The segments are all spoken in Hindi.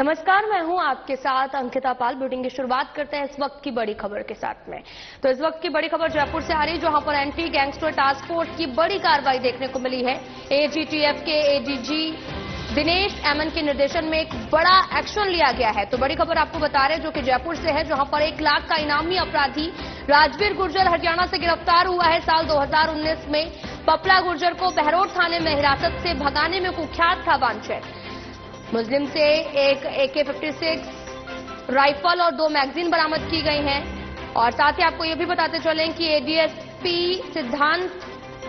नमस्कार, मैं हूं आपके साथ अंकिता पाल। बुलेटिन की शुरुआत करते हैं इस वक्त की बड़ी खबर के साथ में। तो इस वक्त की बड़ी खबर जयपुर से आ रही है, जहां पर एंटी गैंगस्टर टास्क फोर्स की बड़ी कार्रवाई देखने को मिली है। एजीटीएफ के एडीजी दिनेश एमएन के निर्देशन में एक बड़ा एक्शन लिया गया है। तो बड़ी खबर आपको बता रहे हैं जो कि जयपुर से है, जहां पर 1 लाख का इनामी अपराधी राजवीर गुर्जर हरियाणा से गिरफ्तार हुआ है। साल 2019 में पपला गुर्जर को बहरोड थाने में हिरासत से भगाने में कुख्यात था वांछित। मुस्लिम से एक AK-56 राइफल और 2 मैगजीन बरामद की गई हैं। और साथ ही आपको यह भी बताते चलें कि एडीएसपी सिद्धांत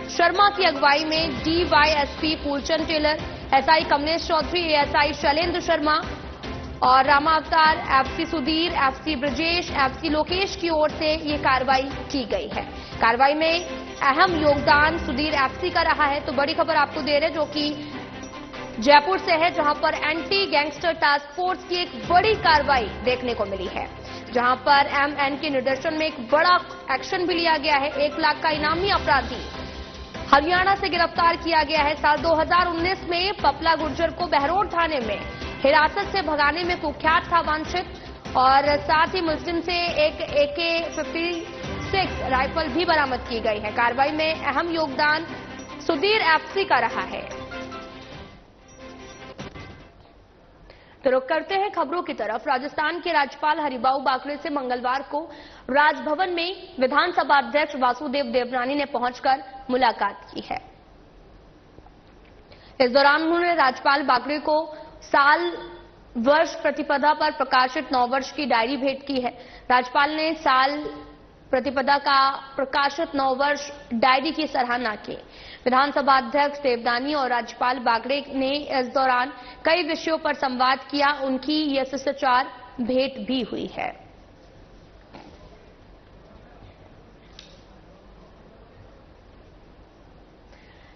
शर्मा की अगुवाई में DYSP Phoolchand Tailor, SI Kamlesh Chaudhary, ASI Shailendra Sharma और Rama Avtar, FC Sudhir, FC Brajesh, FC Lokesh की ओर से ये कार्रवाई की गई है। कार्रवाई में अहम योगदान सुधीर एफसी का रहा है। तो बड़ी खबर आपको दे रहे हैं जो कि जयपुर से है, जहां पर एंटी गैंगस्टर टास्क फोर्स की एक बड़ी कार्रवाई देखने को मिली है, जहां पर एमएन के निर्देशन में एक बड़ा एक्शन भी लिया गया है। 1 लाख का इनामी अपराधी हरियाणा से गिरफ्तार किया गया है। साल 2019 में पपला गुर्जर को बहरोड थाने में हिरासत से भगाने में कुख्यात था वांछित। और साथ ही मुस्लिम से एक AK-56 राइफल भी बरामद की गई है। कार्रवाई में अहम योगदान सुधीर एफसी का रहा है। तो रुक करते हैं खबरों की तरफ। राजस्थान के राज्यपाल हरिबाऊ बाकरे से मंगलवार को राजभवन में विधानसभा अध्यक्ष वासुदेव देवनानी ने पहुंचकर मुलाकात की है। इस दौरान उन्होंने राज्यपाल बाकरे को साल वर्ष प्रतिपदा पर प्रकाशित 9 वर्ष की डायरी भेंट की है। राज्यपाल ने साल प्रतिपदा का प्रकाशित 9 वर्ष डायरी की सराहना की। विधानसभा अध्यक्ष देवनानी और राज्यपाल बाकरे ने इस दौरान कई विषयों पर संवाद किया। उनकी यह शिष्टाचार भेंट भी हुई है।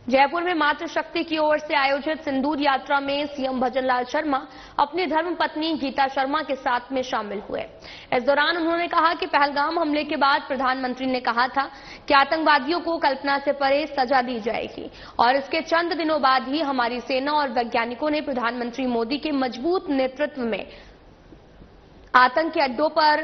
जयपुर में मातृशक्ति की ओर से आयोजित सिंदूर यात्रा में सीएम भजनलाल शर्मा अपनी धर्मपत्नी गीता शर्मा के साथ में शामिल हुए। इस दौरान उन्होंने कहा कि पहलगाम हमले के बाद प्रधानमंत्री ने कहा था कि आतंकवादियों को कल्पना से परे सजा दी जाएगी, और इसके चंद दिनों बाद ही हमारी सेना और वैज्ञानिकों ने प्रधानमंत्री मोदी के मजबूत नेतृत्व में आतंक के अड्डों पर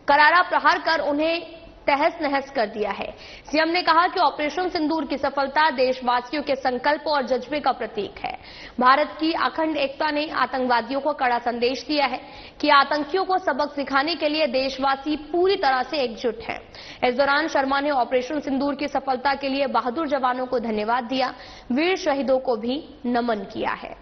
करारा प्रहार कर उन्हें तहस नहस कर दिया है। सीएम ने कहा कि ऑपरेशन सिंदूर की सफलता देशवासियों के संकल्प और जज्बे का प्रतीक है। भारत की अखंड एकता ने आतंकवादियों को कड़ा संदेश दिया है कि आतंकियों को सबक सिखाने के लिए देशवासी पूरी तरह से एकजुट हैं। इस दौरान शर्मा ने ऑपरेशन सिंदूर की सफलता के लिए बहादुर जवानों को धन्यवाद दिया, वीर शहीदों को भी नमन किया है।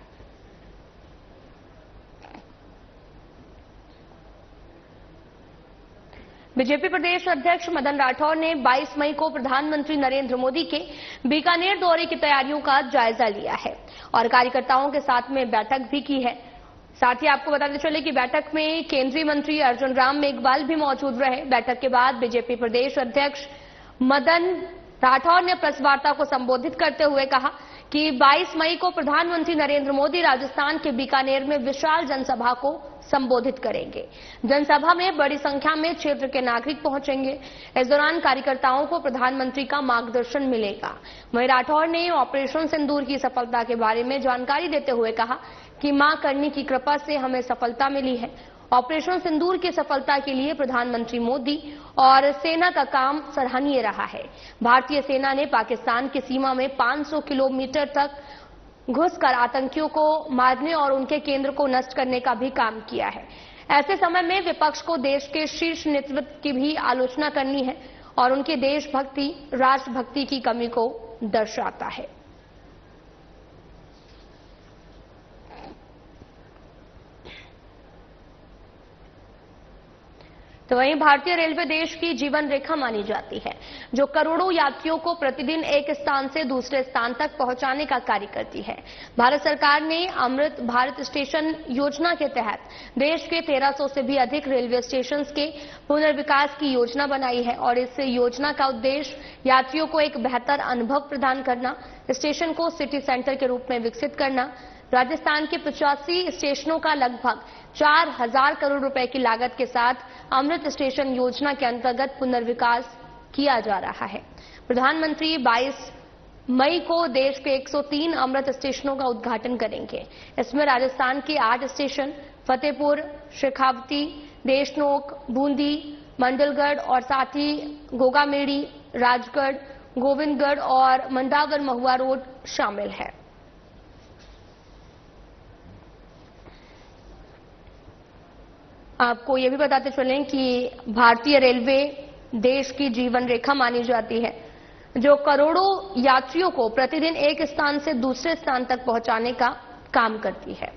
बीजेपी प्रदेश अध्यक्ष मदन राठौर ने 22 मई को प्रधानमंत्री नरेंद्र मोदी के बीकानेर दौरे की तैयारियों का जायजा लिया है और कार्यकर्ताओं के साथ में बैठक भी की है। साथ ही आपको बताते चले कि बैठक में केंद्रीय मंत्री अर्जुन राम मेघवाल भी मौजूद रहे। बैठक के बाद बीजेपी प्रदेश अध्यक्ष मदन राठौर ने प्रेस वार्ता को संबोधित करते हुए कहा कि 22 मई को प्रधानमंत्री नरेंद्र मोदी राजस्थान के बीकानेर में विशाल जनसभा को संबोधित करेंगे। जनसभा में बड़ी संख्या में क्षेत्र के नागरिक पहुंचेंगे। इस दौरान कार्यकर्ताओं को प्रधानमंत्री का मार्गदर्शन मिलेगा। वहीं राठौर ने ऑपरेशन सिंदूर की सफलता के बारे में जानकारी देते हुए कहा कि मां करनी की कृपा से हमें सफलता मिली है। ऑपरेशन सिंदूर की सफलता के लिए प्रधानमंत्री मोदी और सेना का काम सराहनीय रहा है। भारतीय सेना ने पाकिस्तान की सीमा में 500 किलोमीटर तक घुसकर आतंकियों को मारने और उनके केंद्र को नष्ट करने का भी काम किया है। ऐसे समय में विपक्ष को देश के शीर्ष नेतृत्व की भी आलोचना करनी है और उनकी देशभक्ति, राष्ट्रभक्ति की कमी को दर्शाता है। तो वहीं भारतीय रेलवे देश की जीवन रेखा मानी जाती है, जो करोड़ों यात्रियों को प्रतिदिन एक स्थान से दूसरे स्थान तक पहुंचाने का कार्य करती है। भारत सरकार ने अमृत भारत स्टेशन योजना के तहत देश के 1300 से भी अधिक रेलवे स्टेशन के पुनर्विकास की योजना बनाई है और इस योजना का उद्देश्य यात्रियों को एक बेहतर अनुभव प्रदान करना, स्टेशन को सिटी सेंटर के रूप में विकसित करना। राजस्थान के 85 स्टेशनों का लगभग 4000 करोड़ रुपए की लागत के साथ अमृत स्टेशन योजना के अंतर्गत पुनर्विकास किया जा रहा है। प्रधानमंत्री 22 मई को देश के 103 अमृत स्टेशनों का उद्घाटन करेंगे। इसमें राजस्थान के 8 स्टेशन फतेहपुर, शेखावती, देशनोक, बूंदी, मंडलगढ़ और साथ ही गोगामेड़ी, राजगढ़, गोविंदगढ़ और मंडावर महुआ रोड शामिल है। आपको यह भी बताते चलें कि भारतीय रेलवे देश की जीवन रेखा मानी जाती है, जो करोड़ों यात्रियों को प्रतिदिन एक स्थान से दूसरे स्थान तक पहुंचाने का काम करती है।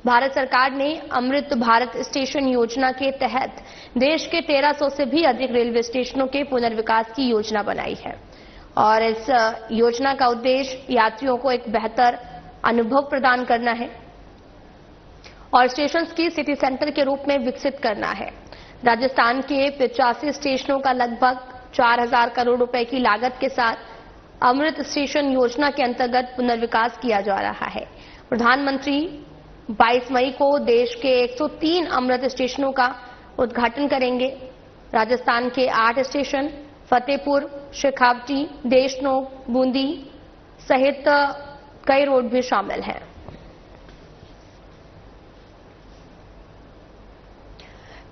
भारत सरकार ने अमृत भारत स्टेशन योजना के तहत देश के 1300 से भी अधिक रेलवे स्टेशनों के पुनर्विकास की योजना बनाई है और इस योजना का उद्देश्य यात्रियों को एक बेहतर अनुभव प्रदान करना है और स्टेशन की सिटी सेंटर के रूप में विकसित करना है। राजस्थान के 85 स्टेशनों का लगभग 4000 करोड़ रुपए की लागत के साथ अमृत स्टेशन योजना के अंतर्गत पुनर्विकास किया जा रहा है। प्रधानमंत्री 22 मई को देश के 103 अमृत स्टेशनों का उद्घाटन करेंगे। राजस्थान के 8 स्टेशन फतेहपुर, शेखावटी, देशनोक, बूंदी सहित कई रोड भी शामिल हैं।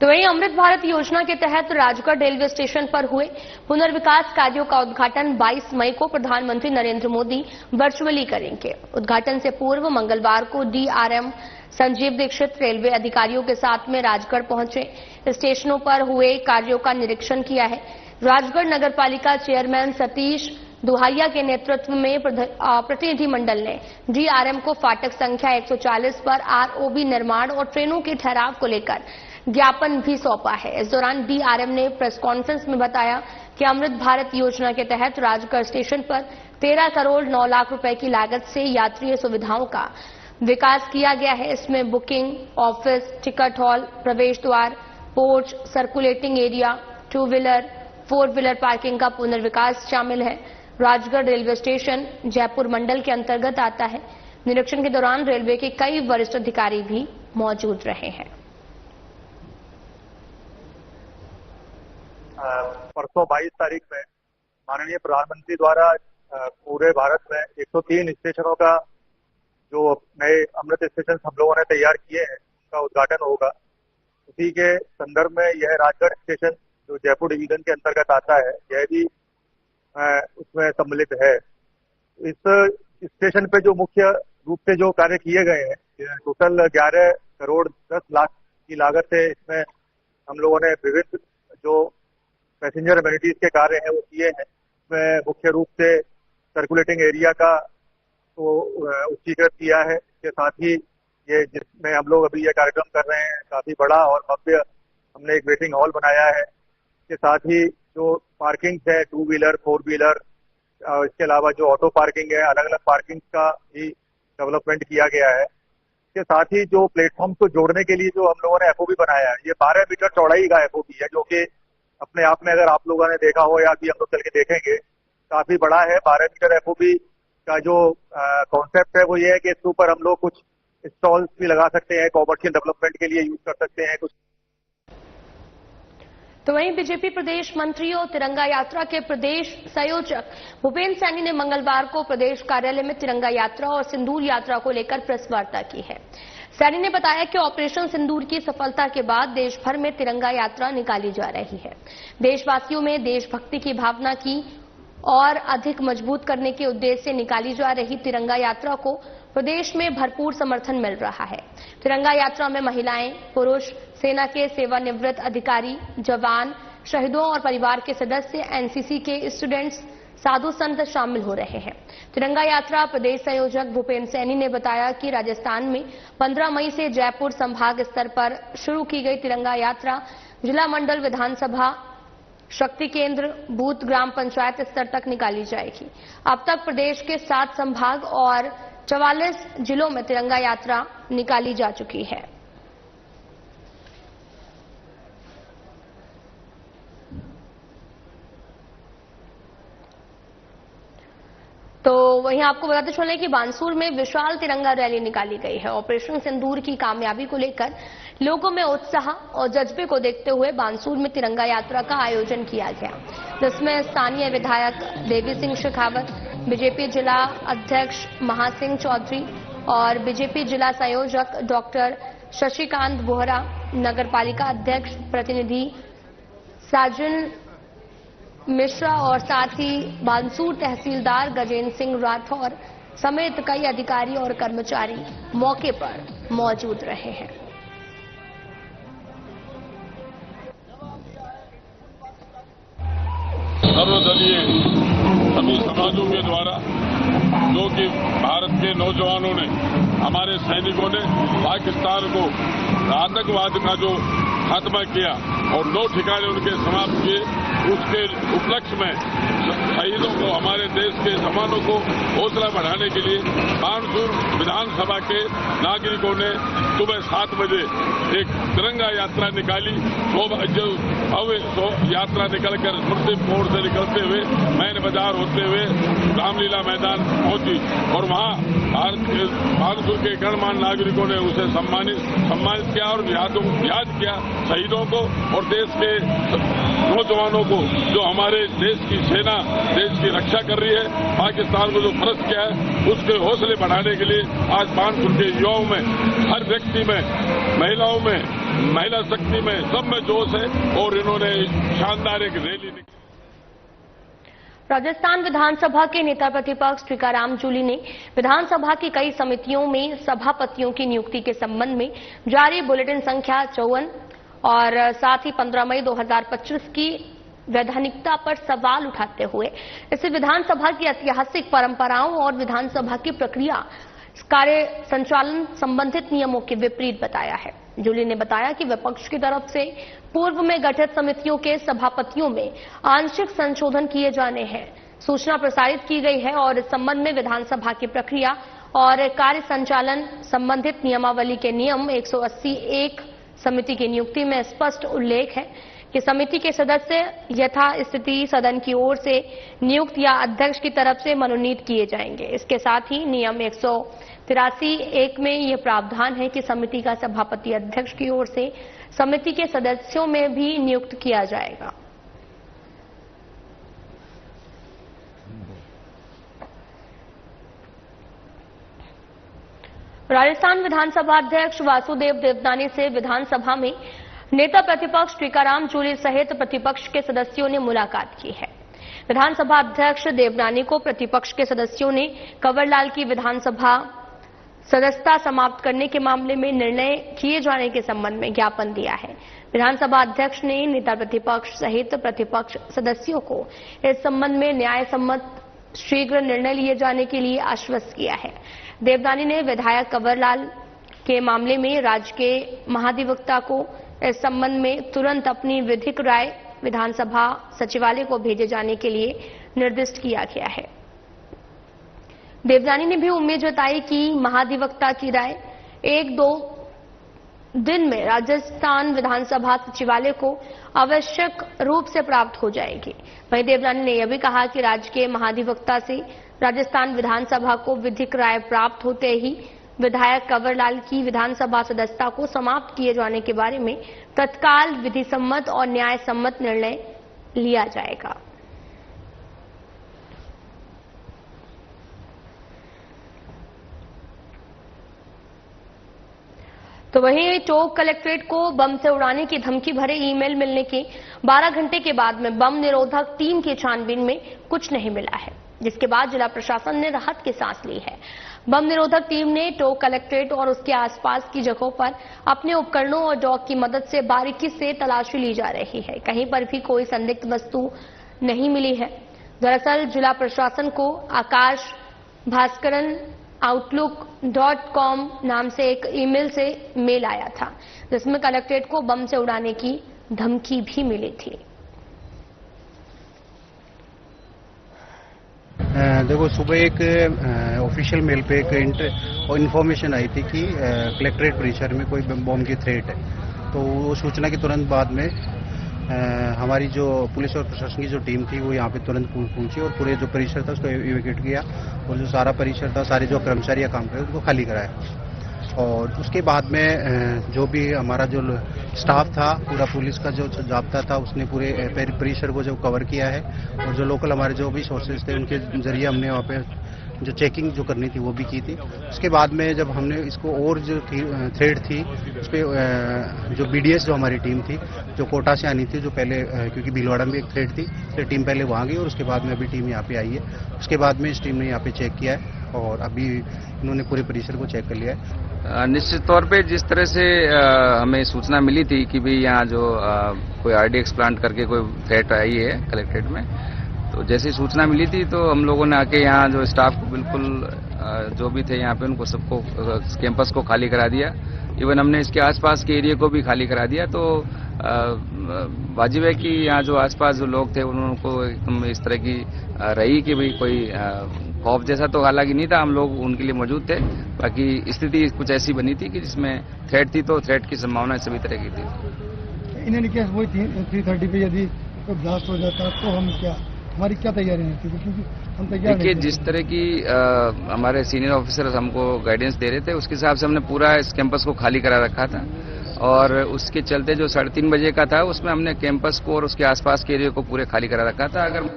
तो वहीं अमृत भारत योजना के तहत राजगढ़ रेलवे स्टेशन पर हुए पुनर्विकास कार्यों का उद्घाटन 22 मई को प्रधानमंत्री नरेंद्र मोदी वर्चुअली करेंगे। उद्घाटन से पूर्व मंगलवार को डीआरएम संजीव दीक्षित रेलवे अधिकारियों के साथ में राजगढ़ पहुंचे, स्टेशनों पर हुए कार्यों का निरीक्षण किया है। राजगढ़ नगरपालिका चेयरमैन सतीश दुहाइया के नेतृत्व में प्रतिनिधिमंडल ने डीआरएम को फाटक संख्या 140 पर आरओबी निर्माण और ट्रेनों के ठहराव को लेकर ज्ञापन भी सौंपा है। इस दौरान डीआरएम ने प्रेस कॉन्फ्रेंस में बताया कि अमृत भारत योजना के तहत राजगढ़ स्टेशन पर 13 करोड़ 9 लाख रुपए की लागत से यात्री सुविधाओं का विकास किया गया है। इसमें बुकिंग ऑफिस, टिकट हॉल, प्रवेश द्वार, porch, circulating area, 2 wheeler 4 wheeler parking का पुनर्विकास शामिल है। राजगढ़ रेलवे स्टेशन जयपुर मंडल के अंतर्गत आता है। निरीक्षण के दौरान रेलवे के कई वरिष्ठ अधिकारी भी मौजूद रहे हैं। परसों 22 तारीख में माननीय प्रधानमंत्री द्वारा पूरे भारत में 103 स्टेशनों का जो नए अमृत स्टेशन हम लोगों ने तैयार किए हैं उनका उद्घाटन होगा। उसी के संदर्भ में यह राजगढ़ स्टेशन जो जयपुर डिवीजन के अंतर्गत आता है, यह भी उसमें सम्मिलित है। इस स्टेशन पे जो मुख्य रूप से जो कार्य किए गए हैं, टोटल 11 करोड़ 10 लाख की लागत से इसमें हम लोगों ने विविध जो पैसेंजर एमिनिटीज के कार्य हैं वो किए हैं। इसमें मुख्य रूप से सर्कुलेटिंग एरिया का तो उच्चीकृत किया है। इसके साथ ही ये जिसमें हम लोग अभी ये कार्यक्रम कर रहे हैं काफी बड़ा और भव्य हमने एक वेटिंग हॉल बनाया है। इसके साथ ही जो पार्किंग है 2 व्हीलर 4 व्हीलर, इसके अलावा जो ऑटो पार्किंग है, अलग अलग पार्किंग का भी डेवलपमेंट किया गया है। इसके साथ ही जो प्लेटफॉर्म को जोड़ने के लिए जो हम लोगों ने एफओबी बनाया है, ये 12 मीटर चौड़ाई का एफओबी है, जो कि अपने आप में अगर आप लोगों ने देखा हो या अभी हम लोग चल के देखेंगे काफी बड़ा है। 12 मीटर एफओबी का जो कॉन्सेप्ट है वो ये है कि इसके ऊपर हम लोग कुछ स्टॉल्स भी लगा सकते हैं, कॉमर्शियल डेवलपमेंट के लिए यूज कर सकते हैं कुछ। तो वहीं बीजेपी प्रदेश मंत्री और तिरंगा यात्रा के प्रदेश संयोजक भूपेन्द्र सैनी ने मंगलवार को प्रदेश कार्यालय में तिरंगा यात्रा और सिंदूर यात्रा को लेकर प्रेस वार्ता की है। सैनी ने बताया कि ऑपरेशन सिंदूर की सफलता के बाद देश भर में तिरंगा यात्रा निकाली जा रही है। देशवासियों में देशभक्ति की भावना की और अधिक मजबूत करने के उद्देश्य से निकाली जा रही तिरंगा यात्रा को प्रदेश में भरपूर समर्थन मिल रहा है। तिरंगा यात्रा में महिलाएं, पुरुष, सेना के सेवानिवृत्त अधिकारी, जवान, शहीदों और परिवार के सदस्य, एनसीसी के स्टूडेंट्स, साधु संत शामिल हो रहे हैं। तिरंगा यात्रा प्रदेश संयोजक भूपेन्द्र सैनी ने बताया कि राजस्थान में 15 मई से जयपुर संभाग स्तर पर शुरू की गई तिरंगा यात्रा जिला, मंडल, विधानसभा, शक्ति केंद्र, बूथ, ग्राम पंचायत स्तर तक निकाली जाएगी। अब तक प्रदेश के 7 संभाग और 44 जिलों में तिरंगा यात्रा निकाली जा चुकी है। तो वहीं आपको बताते चलें कि बानसूर में विशाल तिरंगा रैली निकाली गई है। ऑपरेशन सिंदूर की कामयाबी को लेकर लोगों में उत्साह और जज्बे को देखते हुए बानसूर में तिरंगा यात्रा का आयोजन किया गया, जिसमें स्थानीय विधायक देवी सिंह शेखावत, बीजेपी जिला अध्यक्ष महासिंह चौधरी और बीजेपी जिला संयोजक डॉक्टर शशिकांत बोहरा, नगर पालिका अध्यक्ष प्रतिनिधि साजन मिश्रा और साथ ही बानसूर तहसीलदार गजेंद्र सिंह राठौर समेत कई अधिकारी और कर्मचारी मौके पर मौजूद रहे हैं। सर्वदलीय सभी समाजों के द्वारा जो कि भारत के नौजवानों ने, हमारे सैनिकों ने पाकिस्तान को आतंकवाद का जो खात्मा किया और 9 ठिकाने उनके समाप्त किए, उसके उपलक्ष्य में शहीदों को, हमारे देश के जवानों को हौसला बढ़ाने के लिए बानसूर विधानसभा के नागरिकों ने सुबह 7 बजे एक तिरंगा यात्रा निकाली। भव्य यात्रा निकलकर स्मृति मोड़ से निकलते हुए मैन बाजार होते हुए रामलीला मैदान पहुंची और वहां बानसूर के गणमान्य नागरिकों ने उसे सम्मानित किया और याद किया शहीदों को और देश के नौजवानों को, जो हमारे देश की सेना देश की रक्षा कर रही है, पाकिस्तान को जो फर्ज किया है उसके हौसले बढ़ाने के लिए आज बानसूर के युवाओं में, हर व्यक्ति में, महिलाओं में, महिला शक्ति में, सब में जोश है और इन्होंने शानदार एक रैली निकाली। राजस्थान विधानसभा के नेता प्रतिपक्ष टीकाराम जूली ने विधानसभा की कई समितियों में सभापतियों की नियुक्ति के संबंध में जारी बुलेटिन संख्या 54 और साथ ही 15 मई 2025 की वैधानिकता पर सवाल उठाते हुए इसे विधानसभा की ऐतिहासिक परंपराओं और विधानसभा की प्रक्रिया कार्य संचालन संबंधित नियमों के विपरीत बताया है। जूली ने बताया कि विपक्ष की तरफ से पूर्व में गठित समितियों के सभापतियों में आंशिक संशोधन किए जाने हैं, सूचना प्रसारित की गई है और इस संबंध में विधानसभा की प्रक्रिया और कार्य संचालन संबंधित नियमावली के नियम 180(1) समिति की नियुक्ति में स्पष्ट उल्लेख है कि समिति के सदस्य यथास्थिति सदन की ओर से नियुक्त या अध्यक्ष की तरफ से मनोनीत किए जाएंगे। इसके साथ ही नियम 183(1) में यह प्रावधान है कि समिति का सभापति अध्यक्ष की ओर से समिति के सदस्यों में भी नियुक्त किया जाएगा। राजस्थान विधानसभा अध्यक्ष वासुदेव देवनानी से विधानसभा में नेता प्रतिपक्ष टीकाराम जूली सहित प्रतिपक्ष के सदस्यों ने मुलाकात की है। विधानसभा अध्यक्ष देवनानी को प्रतिपक्ष के सदस्यों ने कंवरलाल की विधानसभा सदस्यता समाप्त करने के मामले में निर्णय किए जाने के संबंध में ज्ञापन दिया है। विधानसभा अध्यक्ष ने नेता प्रतिपक्ष सहित प्रतिपक्ष सदस्यों को इस संबंध में न्याय सम्मत शीघ्र निर्णय लिए जाने के लिए आश्वस्त किया है। देवनानी ने विधायक कंवरलाल के मामले में राज्य के महाधिवक्ता को इस संबंध में तुरंत अपनी विधिक राय विधानसभा सचिवालय को भेजे जाने के लिए निर्दिष्ट किया गया है। देवनानी ने भी उम्मीद जताई कि महाधिवक्ता की राय 1-2 दिन में राजस्थान विधानसभा सचिवालय को आवश्यक रूप से प्राप्त हो जाएगी। वहीं देवनानी ने यह भी कहा कि राज्य के महाधिवक्ता से राजस्थान विधानसभा को विधिक राय प्राप्त होते ही विधायक कंवरलाल की विधानसभा सदस्यता को समाप्त किए जाने के बारे में तत्काल विधि सम्मत और न्याय सम्मत निर्णय लिया जाएगा। तो वहीं टोंक कलेक्ट्रेट को बम से उड़ाने की धमकी भरे ईमेल मिलने के 12 घंटे के बाद में बम निरोधक टीम की छानबीन में कुछ नहीं मिला है, जिसके बाद जिला प्रशासन ने राहत की सांस ली है। बम निरोधक टीम ने टोंक कलेक्ट्रेट और उसके आसपास की जगहों पर अपने उपकरणों और डॉग की मदद से बारीकी से तलाशी ली जा रही है। कहीं पर भी कोई संदिग्ध वस्तु नहीं मिली है। दरअसल जिला प्रशासन को आकाश भास्करन outlook.com नाम से एक ईमेल से मेल आया था, जिसमें कलेक्ट्रेट को बम से उड़ाने की धमकी भी मिली थी। देखो, सुबह एक ऑफिशियल मेल पे एक इन्फॉर्मेशन आई थी कि कलेक्ट्रेट परिसर में कोई बम की थ्रेट है। तो वो सूचना के तुरंत बाद में हमारी जो पुलिस और प्रशासन की जो टीम थी वो यहाँ पे तुरंत पहुंची और पूरे जो परिसर था उसको इवैक्यूएट किया और जो सारा परिसर था, सारे जो कर्मचारी काम कर रहे उनको खाली कराया। और उसके बाद में जो भी हमारा जो स्टाफ था, पूरा पुलिस का जो जाब्ता था, उसने पूरे परिसर को जो कवर किया है, और जो लोकल हमारे जो भी सोर्सेज थे उनके जरिए हमने वहाँ पे जो चेकिंग जो करनी थी वो भी की थी। उसके बाद में जब हमने इसको और जो थ्रेड थी उस पर जो BDS जो हमारी टीम थी जो कोटा से आनी थी, जो पहले क्योंकि भीलवाड़ा में एक थ्रेड थी, तो टीम पहले वहाँ गई और उसके बाद में अभी टीम यहाँ पे आई है। उसके बाद में इस टीम ने यहाँ पे चेक किया है और अभी इन्होंने पूरे परिसर को चेक कर लिया है। निश्चित तौर पे जिस तरह से हमें सूचना मिली थी कि भाई यहाँ जो कोई RDX प्लांट करके कोई थ्रेट आई है कलेक्ट्रेट में, तो जैसे सूचना मिली थी तो हम लोगों ने आके यहाँ जो स्टाफ को बिल्कुल जो भी थे यहाँ पे उनको सबको कैंपस को खाली करा दिया। इवन हमने इसके आसपास के एरिया को भी खाली करा दिया। तो वाजिब है कि यहाँ जो आसपास जो लोग थे उनको एकदम इस तरह की रही कि भाई कोई खौफ जैसा तो हालांकि नहीं था, हम लोग उनके लिए मौजूद थे। बाकी स्थिति कुछ ऐसी बनी थी कि जिसमें थ्रेट थी, तो थ्रेट की संभावना सभी तरह की थी। इन एनी केस वही 3:30 पे यदि कोई ब्लास्ट हो जाता तो हमारी क्या तैयारी नहीं थी, क्योंकि हम तैयार देखिए जिस तरह की हमारे सीनियर ऑफिसर्स हमको गाइडेंस दे रहे थे उसके हिसाब से हमने पूरा इस कैंपस को खाली करा रखा था, और उसके चलते जो 3:30 बजे का था उसमें हमने कैंपस को और उसके आसपास के एरिया को पूरे खाली करा रखा था। अगर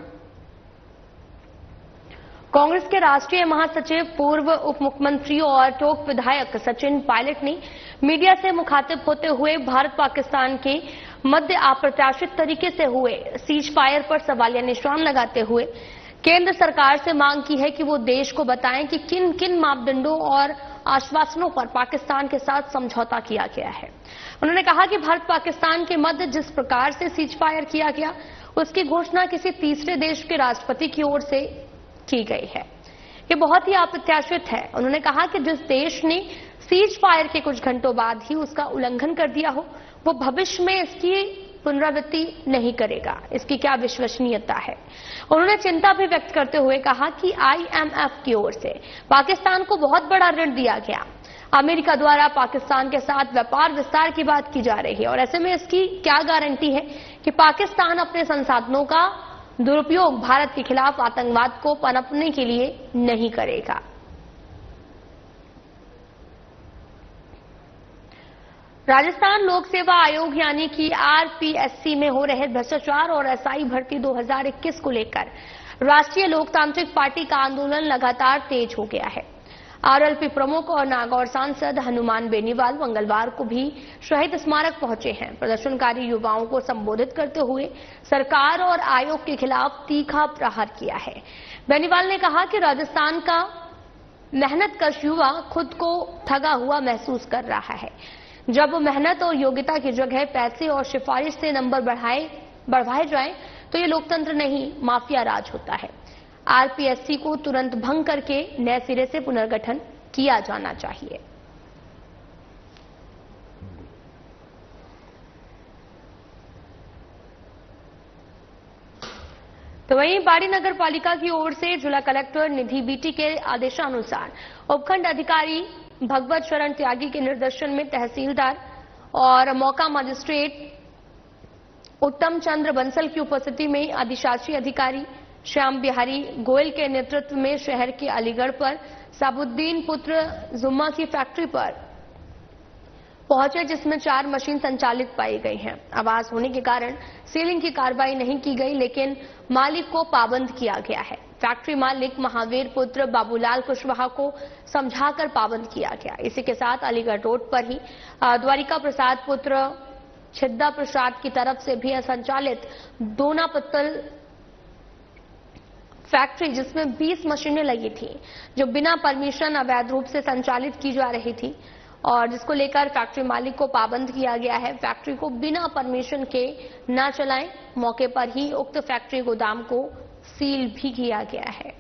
कांग्रेस के राष्ट्रीय महासचिव, पूर्व उप मुख्यमंत्री और टोंक विधायक सचिन पायलट ने मीडिया से मुखातिब होते हुए भारत पाकिस्तान के मध्य अप्रत्याशित तरीके से हुए सीज फायर पर सवालिया निशान लगाते हुए केंद्र सरकार से मांग की है कि वो देश को बताएं कि किन किन मापदंडों और आश्वासनों पर पाकिस्तान के साथ समझौता किया गया है। उन्होंने कहा कि भारत पाकिस्तान के मध्य जिस प्रकार से सीज फायर किया गया उसकी घोषणा किसी तीसरे देश के राष्ट्रपति की ओर से की गई है। ये बहुत ही अप्रत्याशित है। उन्होंने कहा कि जिस देश ने सीज फायर के कुछ घंटों बाद ही उसका उल्लंघन कर दिया हो वो भविष्य में इसकी पुनरावृत्ति नहीं करेगा। इसकी क्या विश्वसनीयता है। उन्होंने चिंता भी व्यक्त करते हुए कहा कि IMF की ओर से पाकिस्तान को बहुत बड़ा ऋण दिया गया। अमेरिका द्वारा पाकिस्तान के साथ व्यापार विस्तार की बात की जा रही है और ऐसे में इसकी क्या गारंटी है कि पाकिस्तान अपने संसाधनों का दुरुपयोग भारत के खिलाफ आतंकवाद को पनपने के लिए नहीं करेगा। राजस्थान लोक सेवा आयोग यानी कि RPSC में हो रहे भ्रष्टाचार और SI भर्ती 2021 को लेकर राष्ट्रीय लोकतांत्रिक पार्टी का आंदोलन लगातार तेज हो गया है। RLP प्रमुख और नागौर सांसद हनुमान बेनीवाल मंगलवार को भी शहीद स्मारक पहुंचे हैं। प्रदर्शनकारी युवाओं को संबोधित करते हुए सरकार और आयोग के खिलाफ तीखा प्रहार किया है। बेनीवाल ने कहा कि राजस्थान का मेहनतकश युवा खुद को ठगा हुआ महसूस कर रहा है। जब मेहनत और योग्यता की जगह पैसे और सिफारिश से नंबर बढ़वाए जाएं तो ये लोकतंत्र नहीं, माफिया राज होता है। RPSC को तुरंत भंग करके नए सिरे से पुनर्गठन किया जाना चाहिए। तो वहीं पाड़ी नगर पालिका की ओर से जिला कलेक्टर निधि बीटी के आदेशानुसार उपखंड अधिकारी भगवत शरण त्यागी के निर्देशन में तहसीलदार और मौका मजिस्ट्रेट उत्तम चंद्र बंसल की उपस्थिति में अधिशासी अधिकारी श्याम बिहारी गोयल के नेतृत्व में शहर के अलीगढ़ पर साबुद्दीन पुत्र जुम्मा की फैक्ट्री पर पहुंचे, जिसमें 4 मशीन संचालित पाई गई हैं। आवाज होने के कारण सीलिंग की कार्रवाई नहीं की गई, लेकिन मालिक को पाबंद किया गया है। फैक्ट्री मालिक महावीर पुत्र बाबूलाल कुशवाहा को समझाकर पाबंद किया गया। इसी के साथ अलीगढ़ रोड पर ही द्वारिका प्रसाद पुत्र छिद्दा प्रसाद की तरफ से भी संचालित दोना पत्तल फैक्ट्री, जिसमें 20 मशीनें लगी थी, जो बिना परमिशन अवैध रूप से संचालित की जा रही थी और जिसको लेकर फैक्ट्री मालिक को पाबंद किया गया है। फैक्ट्री को बिना परमिशन के न चलाएं। मौके पर ही उक्त फैक्ट्री गोदाम को सील भी किया गया है।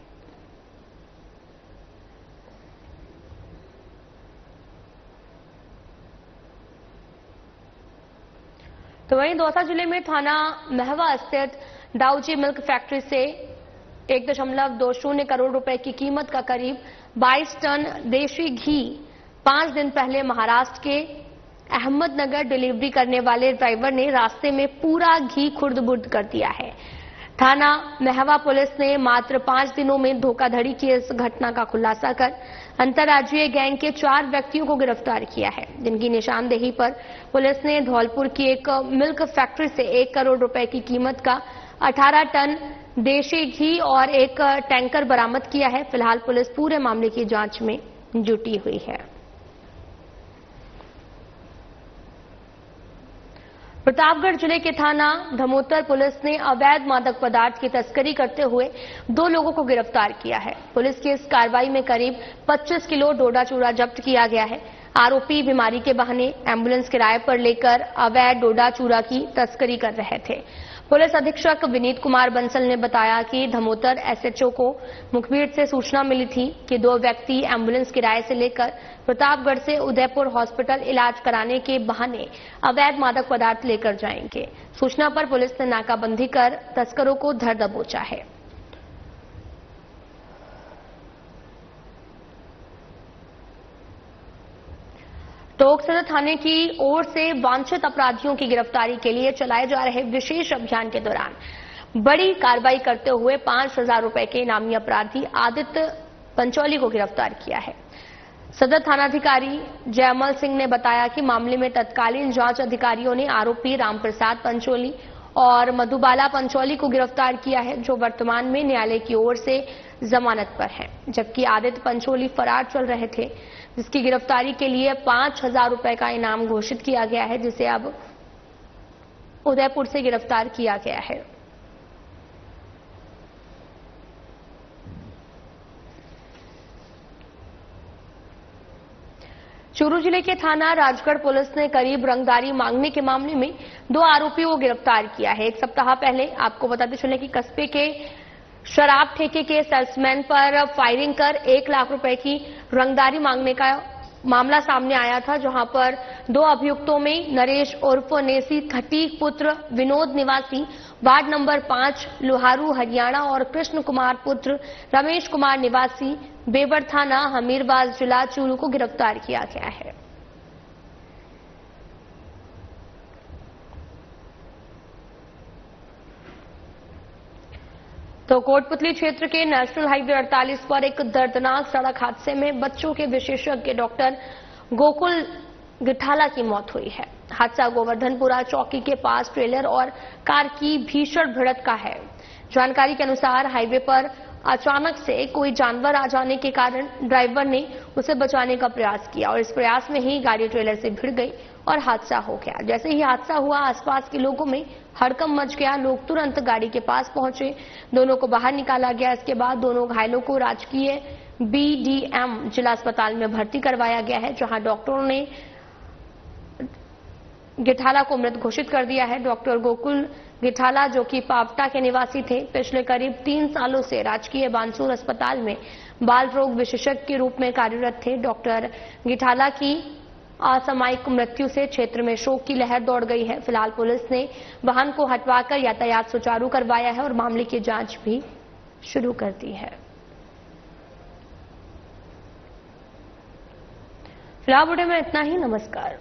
तो वहीं दौसा जिले में थाना महवा स्थित डाउजी मिल्क फैक्ट्री से 1.20 करोड़ रुपए की कीमत का करीब 22 टन देशी घी 5 दिन पहले महाराष्ट्र के अहमदनगर डिलीवरी करने वाले ड्राइवर ने रास्ते में पूरा घी खुर्द-बुर्द कर दिया है। थाना महवा पुलिस ने मात्र 5 दिनों में धोखाधड़ी की इस घटना का खुलासा कर अंतर्राज्यीय गैंग के 4 व्यक्तियों को गिरफ्तार किया है, जिनकी निशानदेही पर पुलिस ने धौलपुर की एक मिल्क फैक्ट्री से 1 करोड़ रुपए की कीमत का 18 टन देशी घी और एक टैंकर बरामद किया है। फिलहाल पुलिस पूरे मामले की जांच में जुटी हुई है। प्रतापगढ़ जिले के थाना धमोतर पुलिस ने अवैध मादक पदार्थ की तस्करी करते हुए 2 लोगों को गिरफ्तार किया है। पुलिस की इस कार्रवाई में करीब 25 किलो डोडा चूरा जब्त किया गया है। आरोपी बीमारी के बहाने एम्बुलेंस किराए पर लेकर अवैध डोडा चूरा की तस्करी कर रहे थे। पुलिस अधीक्षक विनीत कुमार बंसल ने बताया कि धमोतर एसएचओ को मुखबिर से सूचना मिली थी कि 2 व्यक्ति एम्बुलेंस किराए से लेकर प्रतापगढ़ से उदयपुर हॉस्पिटल इलाज कराने के बहाने अवैध मादक पदार्थ लेकर जाएंगे। सूचना पर पुलिस ने नाकाबंदी कर तस्करों को धर दबोचा है। टोंक सदर थाने की ओर से वांछित अपराधियों की गिरफ्तारी के लिए चलाए जा रहे विशेष अभियान के दौरान बड़ी कार्रवाई करते हुए 5,000 रुपए के इनामी अपराधी आदित्य पंचौली को गिरफ्तार किया है। सदर थानाधिकारी जयमल सिंह ने बताया कि मामले में तत्कालीन जांच अधिकारियों ने आरोपी रामप्रसाद पंचौली और मधुबाला पंचौली को गिरफ्तार किया है, जो वर्तमान में न्यायालय की ओर से जमानत पर हैं, जबकि आदित्य पंचौली फरार चल रहे थे, जिसकी गिरफ्तारी के लिए 5,000 रुपए का इनाम घोषित किया गया है, जिसे अब उदयपुर से गिरफ्तार किया गया है। चूरू जिले के थाना राजगढ़ पुलिस ने करीब रंगदारी मांगने के मामले में 2 आरोपियों को गिरफ्तार किया है। 1 सप्ताह पहले आपको बताते चले कि कस्बे के शराब ठेके के सेल्समैन पर फायरिंग कर 1 लाख रुपए की रंगदारी मांगने का मामला सामने आया था, जहां पर 2 अभियुक्तों में नरेश उर्फ नेसी खटीक पुत्र विनोद निवासी वार्ड नंबर 5 लोहारू हरियाणा और कृष्ण कुमार पुत्र रमेश कुमार निवासी बेबर थाना हमीरबाज जिला चूरू को गिरफ्तार किया गया है। तो कोटपुतली क्षेत्र के नेशनल हाईवे 48 पर एक दर्दनाक सड़क हादसे में बच्चों के विशेषज्ञ डॉक्टर गोकुल गिठाला की मौत हुई है। हादसा गोवर्धनपुरा चौकी के पास ट्रेलर और कार की भीषण भिड़ंत का है। जानकारी के अनुसार हाईवे पर अचानक से कोई जानवर आ जाने के कारण ड्राइवर ने उसे बचाने का प्रयास किया और इस प्रयास में ही गाड़ी ट्रेलर से भिड़ गई और हादसा हो गया। जैसे ही हादसा हुआ, आसपास के लोगों में हड़कंप मच गया। लोग तुरंत गाड़ी के पास पहुंचे, दोनों को बाहर निकाला गया। इसके बाद दोनों घायलों को राजकीय BDM जिला अस्पताल में भर्ती करवाया गया है, जहां डॉक्टरों ने गिठाला को मृत घोषित कर दिया है। डॉक्टर गोकुल गिठाला, जो कि पावटा के निवासी थे, पिछले करीब 3 सालों से राजकीय बानसूर अस्पताल में बाल रोग विशेषज्ञ के रूप में कार्यरत थे। डॉक्टर गिठाला की असामयिक मृत्यु से क्षेत्र में शोक की लहर दौड़ गई है। फिलहाल पुलिस ने वाहन को हटवाकर यातायात सुचारू करवाया है और मामले की जांच भी शुरू कर दी है। फिलहाल बुलेटिन में इतना ही। नमस्कार।